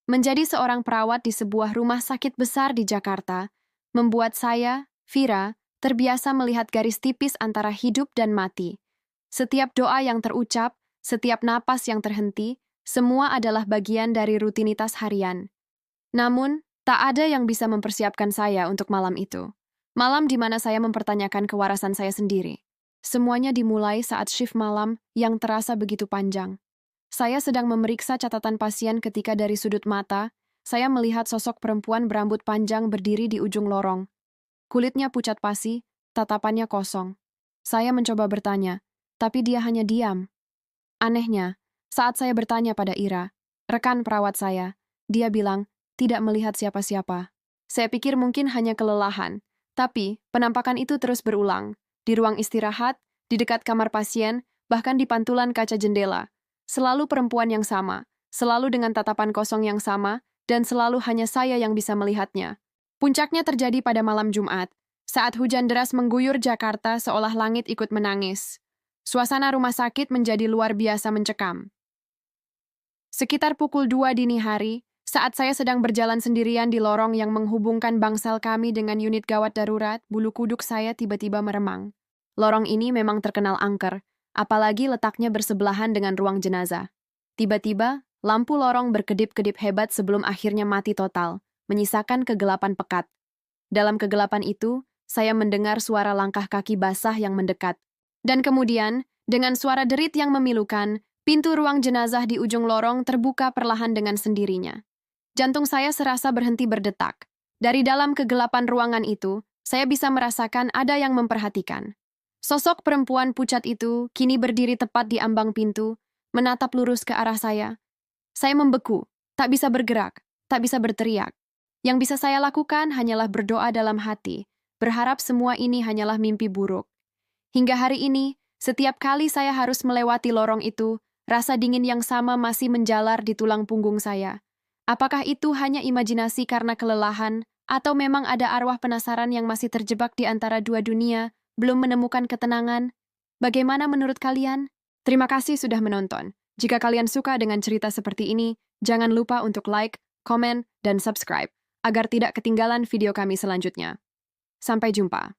Menjadi seorang perawat di sebuah rumah sakit besar di Jakarta membuat saya, Vira, terbiasa melihat garis tipis antara hidup dan mati. Setiap doa yang terucap, setiap napas yang terhenti, semua adalah bagian dari rutinitas harian. Namun, tak ada yang bisa mempersiapkan saya untuk malam itu. Malam di mana saya mempertanyakan kewarasan saya sendiri. Semuanya dimulai saat shift malam yang terasa begitu panjang. Saya sedang memeriksa catatan pasien ketika dari sudut mata, saya melihat sosok perempuan berambut panjang berdiri di ujung lorong. Kulitnya pucat pasi, tatapannya kosong. Saya mencoba bertanya, tapi dia hanya diam. Anehnya, saat saya bertanya pada Ira, rekan perawat saya, dia bilang tidak melihat siapa-siapa. Saya pikir mungkin hanya kelelahan, tapi penampakan itu terus berulang. Di ruang istirahat, di dekat kamar pasien, bahkan di pantulan kaca jendela. Selalu perempuan yang sama, selalu dengan tatapan kosong yang sama, dan selalu hanya saya yang bisa melihatnya. Puncaknya terjadi pada malam Jumat, saat hujan deras mengguyur Jakarta seolah langit ikut menangis. Suasana rumah sakit menjadi luar biasa mencekam. Sekitar pukul 2 dini hari, saat saya sedang berjalan sendirian di lorong yang menghubungkan bangsal kami dengan unit gawat darurat, bulu kuduk saya tiba-tiba meremang. Lorong ini memang terkenal angker, apalagi letaknya bersebelahan dengan ruang jenazah. Tiba-tiba, lampu lorong berkedip-kedip hebat sebelum akhirnya mati total, menyisakan kegelapan pekat. Dalam kegelapan itu, saya mendengar suara langkah kaki basah yang mendekat. Dan kemudian, dengan suara derit yang memilukan, pintu ruang jenazah di ujung lorong terbuka perlahan dengan sendirinya. Jantung saya serasa berhenti berdetak. Dari dalam kegelapan ruangan itu, saya bisa merasakan ada yang memperhatikan. Sosok perempuan pucat itu kini berdiri tepat di ambang pintu, menatap lurus ke arah saya. Saya membeku, tak bisa bergerak, tak bisa berteriak. Yang bisa saya lakukan hanyalah berdoa dalam hati, berharap semua ini hanyalah mimpi buruk. Hingga hari ini, setiap kali saya harus melewati lorong itu, rasa dingin yang sama masih menjalar di tulang punggung saya. Apakah itu hanya imajinasi karena kelelahan, atau memang ada arwah penasaran yang masih terjebak di antara dua dunia, belum menemukan ketenangan? Bagaimana menurut kalian? Terima kasih sudah menonton. Jika kalian suka dengan cerita seperti ini, jangan lupa untuk like, komen, dan subscribe, agar tidak ketinggalan video kami selanjutnya. Sampai jumpa.